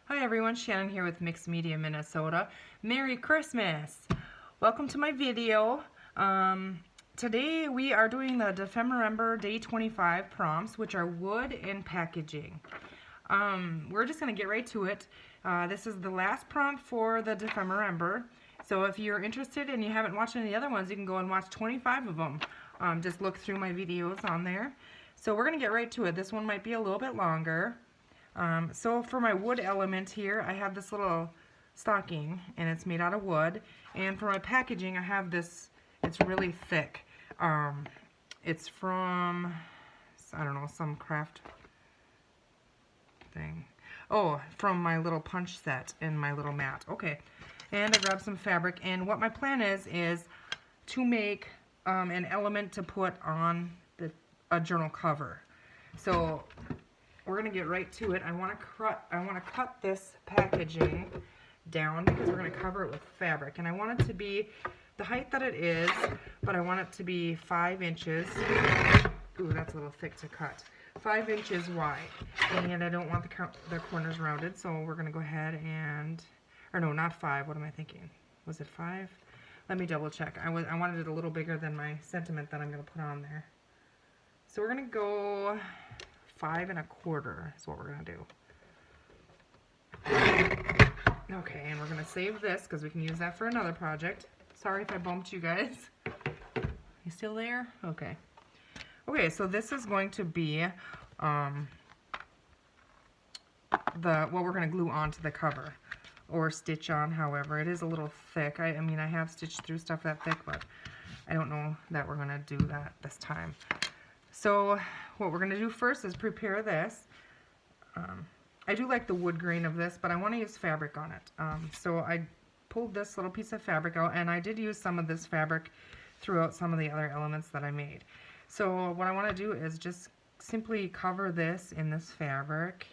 Hi everyone, Shannon here with Mixed Media Minnesota. Merry Christmas! Welcome to my video. Today we are doing the Defemember Day 25 prompts, which are wood and packaging. We're just going to get right to it. This is the last prompt for the Defemember. So if you're interested and you haven't watched any other ones, you can go and watch 25 of them. Just look through my videos on there. So we're going to get right to it. This one might be a little bit longer. So for my wood element here, I have this little stocking and it's made out of wood. And for my packaging, I have this, it's really thick. It's from, I don't know, some craft thing. Oh, from my little punch set in my little mat. Okay, and I grabbed some fabric, and what my plan is to make an element to put on a journal cover. So we're gonna get right to it. I want to cut this packaging down because we're gonna cover it with fabric, and I want it to be the height that it is, but I want it to be 5 inches. Ooh, that's a little thick to cut. 5 inches wide, and I don't want the corners rounded, so we're gonna go ahead and, or no, not 5. What am I thinking? Was it 5? Let me double check. I wanted it a little bigger than my sentiment that I'm gonna put on there. So we're gonna go 5 1/4 is what we're gonna do. Okay, and we're gonna save this because we can use that for another project. Sorry if I bumped you guys. You still there? Okay. Okay, so this is going to be what we're gonna glue onto the cover or stitch on. However, it is a little thick. I mean, I have stitched through stuff that thick, but I don't know that we're gonna do that this time. So what we're going to do first is prepare this. I do like the wood grain of this, but I want to use fabric on it. So I pulled this little piece of fabric out, and I did use some of this fabric throughout some of the other elements that I made. So what I want to do is just simply cover this in this fabric.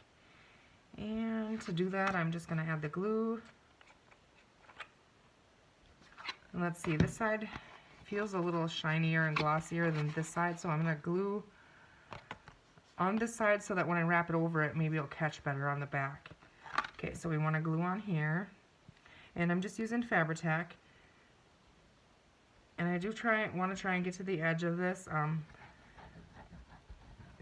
And to do that, I'm just going to add the glue. And let's see, this side feels a little shinier and glossier than this side, so I'm going to glue on this side so that when I wrap it over it, maybe it'll catch better on the back. Okay, so we want to glue on here, and I'm just using Fabri-Tac, and I do want to try and get to the edge of this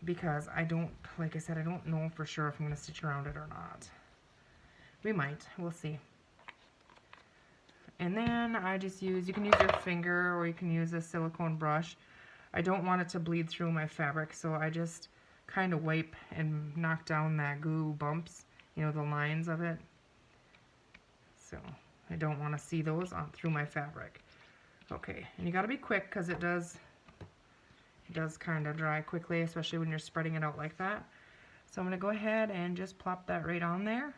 because I don't, like I said, I don't know for sure if I'm going to stitch around it or not. We might, we'll see. And then I just use, you can use your finger or you can use a silicone brush. I don't want it to bleed through my fabric, so I just kind of wipe and knock down that glue bumps, you know, the lines of it. So I don't want to see those on through my fabric. Okay, and you got to be quick because it does kind of dry quickly, especially when you're spreading it out like that. So I'm going to go ahead and just plop that right on there.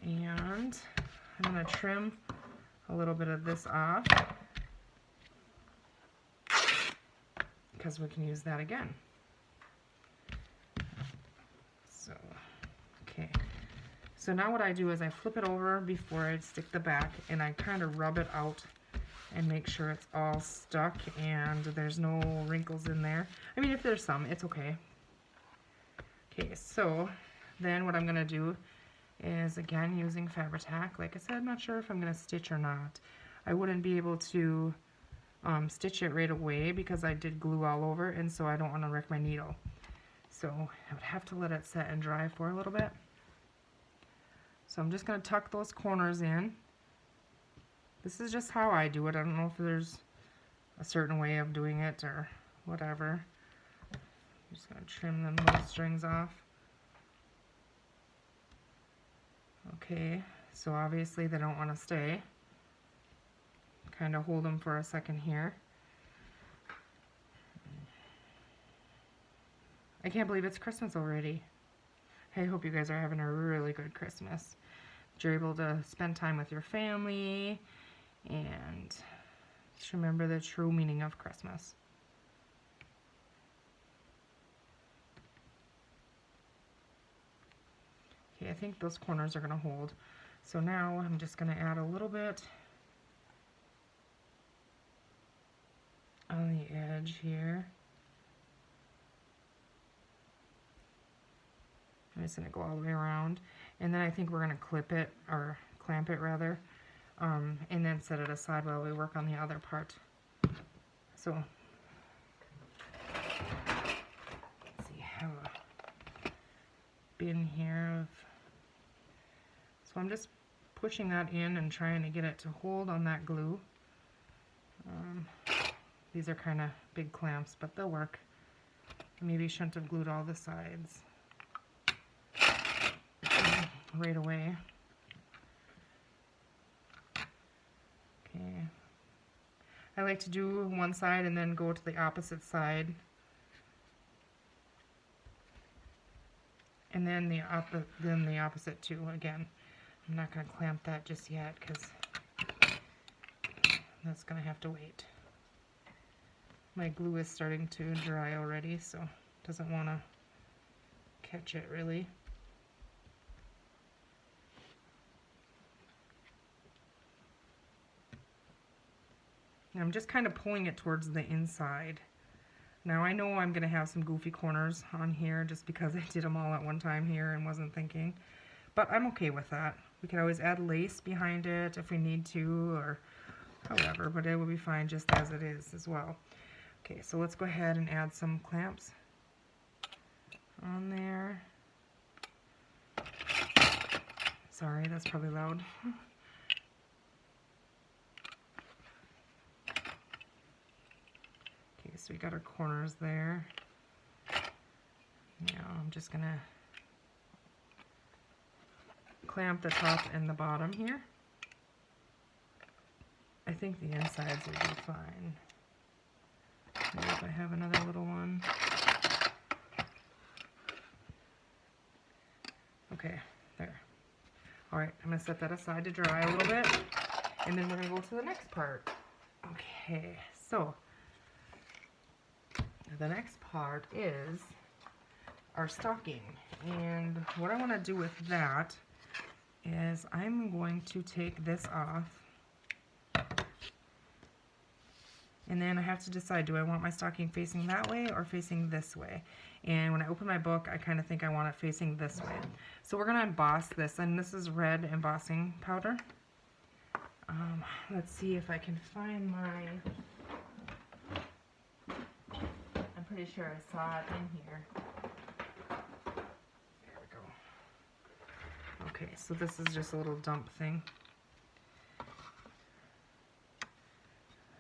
And I'm going to trim a little bit of this off because we can use that again. So, okay. So now what I do is I flip it over before I stick the back, and I kind of rub it out and make sure it's all stuck and there's no wrinkles in there. I mean, if there's some, it's okay. Okay, so then what I'm going to do is, again, using Fabri-Tac. Like I said, I'm not sure if I'm going to stitch or not. I wouldn't be able to stitch it right away because I did glue all over, and so I don't want to wreck my needle. So I would have to let it set and dry for a little bit. So I'm just going to tuck those corners in. This is just how I do it. I don't know if there's a certain way of doing it or whatever. I'm just going to trim them little strings off. Okay, so obviously they don't want to stay. Kind of hold them for a second here. I can't believe it's Christmas already. I hope you guys are having a really good Christmas. That you're able to spend time with your family and just remember the true meaning of Christmas. Okay, I think those corners are going to hold. So now I'm just going to add a little bit on the edge here. I'm just going to go all the way around. And then I think we're going to clip it, or clamp it rather, and then set it aside while we work on the other part. So, let's see, I have a bin here of, so I'm just pushing that in and trying to get it to hold on that glue. These are kind of big clamps, but they'll work. Maybe shouldn't have glued all the sides right away. Okay. I like to do one side and then go to the opposite side. And then the opposite too again. I'm not going to clamp that just yet because that's going to have to wait. My glue is starting to dry already, so it doesn't want to catch it really. And I'm just kind of pulling it towards the inside. Now I know I'm going to have some goofy corners on here just because I did them all at one time here and wasn't thinking. But I'm okay with that. We can always add lace behind it if we need to, or however, but it will be fine just as it is as well. Okay, so let's go ahead and add some clamps on there. Sorry, that's probably loud. Okay, so we got our corners there. Now I'm just gonna clamp the top and the bottom here. I think the insides would be fine. Maybe if I have another little one. Okay, there. Alright, I'm going to set that aside to dry a little bit, and then we're going to go to the next part. Okay, so the next part is our stocking, and what I want to do with that is I'm going to take this off. And then I have to decide, do I want my stocking facing that way or facing this way? And when I open my book, I kind of think I want it facing this way. So we're going to emboss this, and this is red embossing powder. Let's see if I can find my, I'm pretty sure I saw it in here. There we go. Okay, so this is just a little dump thing.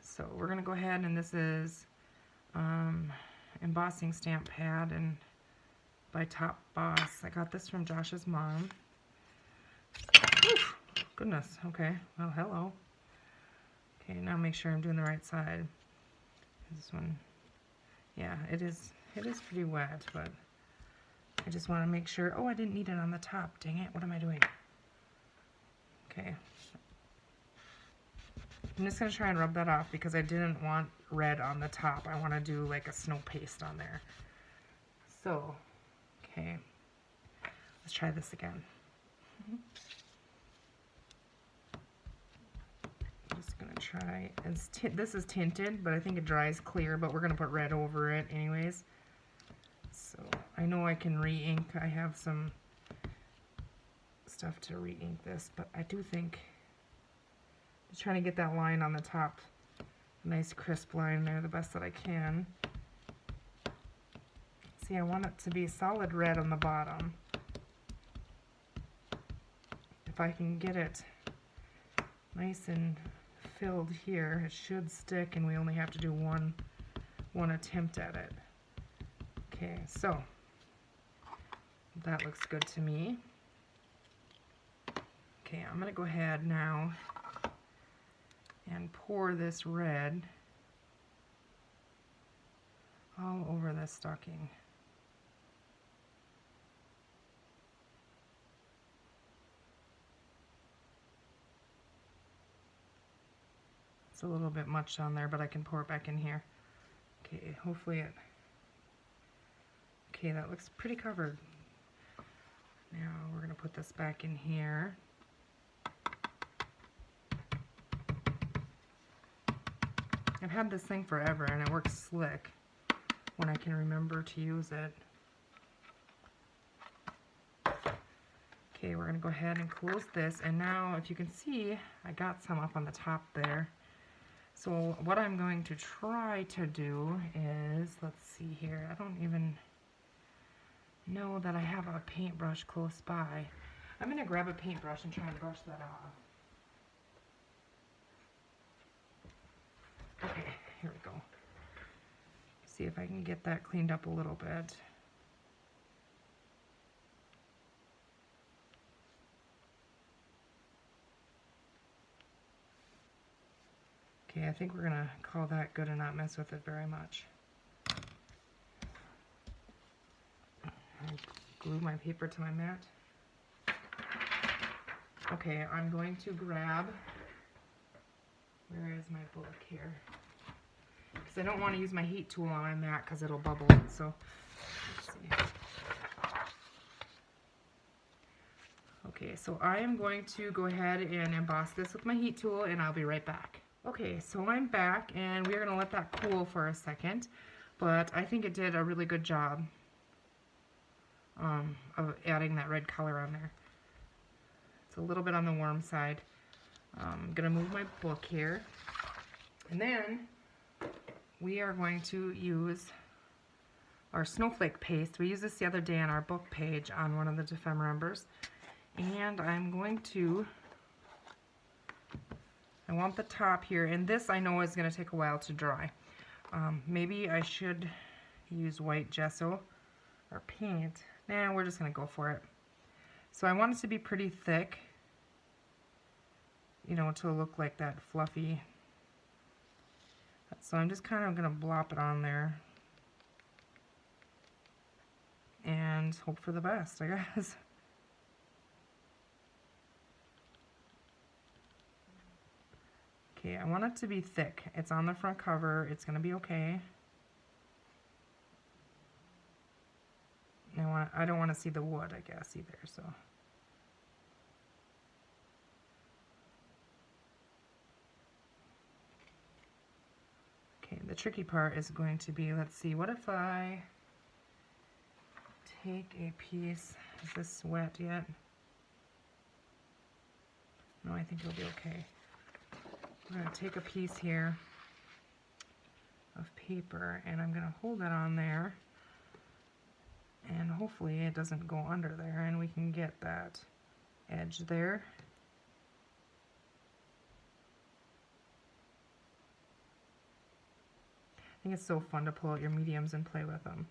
So we're going to go ahead, and this is embossing stamp pad and by Top Boss. I got this from Josh's mom. Oof, goodness, okay, well, hello. Okay, now make sure I'm doing the right side. This one, yeah, it is pretty wet, but I just want to make sure. Oh, I didn't need it on the top, dang it, what am I doing? Okay. I'm just going to try and rub that off because I didn't want red on the top. I want to do like a snow paste on there. So, okay, let's try this again. I'm just going to try, this is tinted, but I think it dries clear, but we're going to put red over it anyways. So, I know I can re-ink. I have some stuff to re-ink this, but I do think, just trying to get that line on the top, nice crisp line there the best that I can. See, I want it to be solid red on the bottom. If I can get it nice and filled here, it should stick, and we only have to do one attempt at it. Okay, so that looks good to me. Okay, I'm going to go ahead now and pour this red all over the stocking. It's a little bit much on there, but I can pour it back in here. Okay, hopefully it, okay, that looks pretty covered. Now we're going to put this back in here. I've had this thing forever and it works slick when I can remember to use it. Okay, we're going to go ahead and close this, and now if you can see, I got some up on the top there. So what I'm going to try to do is, let's see here, I don't even know that I have a paintbrush close by. I'm going to grab a paintbrush and try and brush that off. Okay, here we go. See if I can get that cleaned up a little bit. Okay, I think we're going to call that good and not mess with it very much. I'll glue my paper to my mat. Okay, I'm going to grab, where is my book here? Because I don't want to use my heat tool on my mat because it'll bubble it, so let's see. Okay, so I am going to go ahead and emboss this with my heat tool, and I'll be right back. Okay, so I'm back, and we're going to let that cool for a second, but I think it did a really good job of adding that red color on there. It's a little bit on the warm side. I'm going to move my book here, and then we are going to use our snowflake paste. We used this the other day on our book page on one of the ephemera, and I'm going to, I want the top here, and this I know is going to take a while to dry. Maybe I should use white gesso or paint. Nah, we're just going to go for it. So I want it to be pretty thick, you know, to look like that fluffy. So I'm just kind of going to blop it on there and hope for the best, I guess. Okay, I want it to be thick. It's on the front cover. It's going to be okay. I don't want to see the wood, I guess, either, so. Okay, the tricky part is going to be, let's see, what if I take a piece, is this wet yet? No, I think it'll be okay. I'm going to take a piece here of paper, and I'm going to hold it on there, and hopefully it doesn't go under there, and we can get that edge there. I think it's so fun to pull out your mediums and play with them.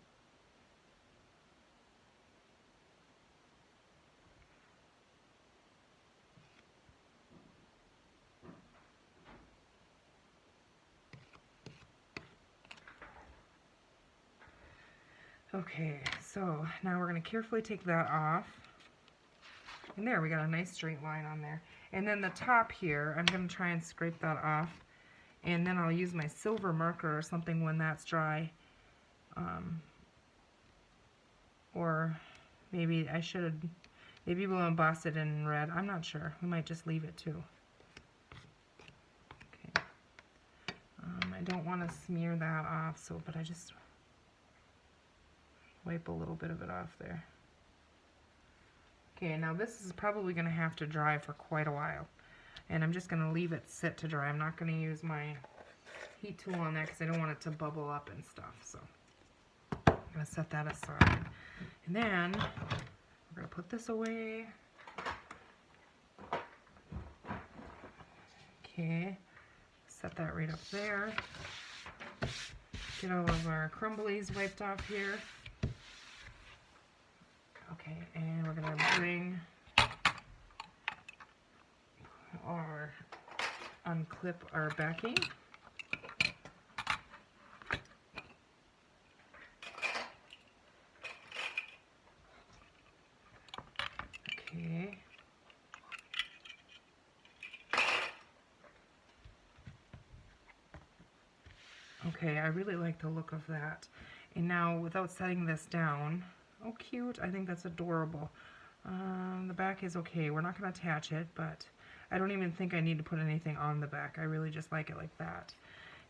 Okay, so now we're going to carefully take that off. And there, we got a nice straight line on there. And then the top here, I'm going to try and scrape that off. And then I'll use my silver marker or something when that's dry. Or maybe I should, maybe we'll emboss it in red. I'm not sure. We might just leave it too. Okay. I don't want to smear that off, so, but I just wipe a little bit of it off there. Okay, now this is probably going to have to dry for quite a while. And I'm just going to leave it sit to dry. I'm not going to use my heat tool on that because I don't want it to bubble up and stuff. So I'm going to set that aside. And then we're going to put this away. Okay, set that right up there. Get all of our crumblies wiped off here. Okay, and we're going to bring or unclip our backing. Okay. Okay, I really like the look of that. And now, without setting this down, oh cute, I think that's adorable. The back is okay. We're not going to attach it, but I don't even think I need to put anything on the back. I really just like it like that.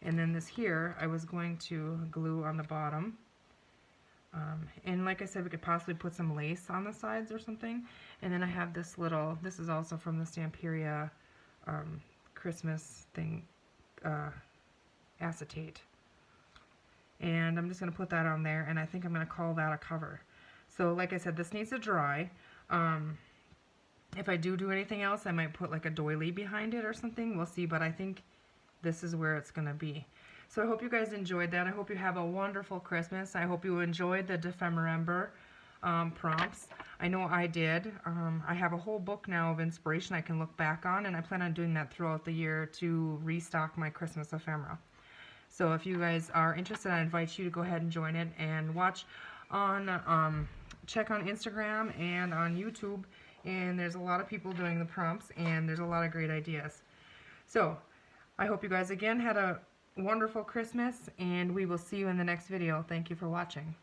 And then this here, I was going to glue on the bottom. And like I said, we could possibly put some lace on the sides or something. And then I have this little, this is also from the Stamperia Christmas thing, acetate. And I'm just going to put that on there, and I think I'm going to call that a cover. So like I said, this needs to dry. If I do anything else, I might put like a doily behind it or something. We'll see, but I think this is where it's going to be. So I hope you guys enjoyed that. I hope you have a wonderful Christmas. I hope you enjoyed the Defemorember prompts. I know I did. I have a whole book now of inspiration I can look back on, and I plan on doing that throughout the year to restock my Christmas ephemera. So if you guys are interested, I invite you to go ahead and join it and watch on, check on Instagram and on YouTube. And there's a lot of people doing the prompts, and there's a lot of great ideas. So I hope you guys again had a wonderful Christmas, and we will see you in the next video. Thank you for watching.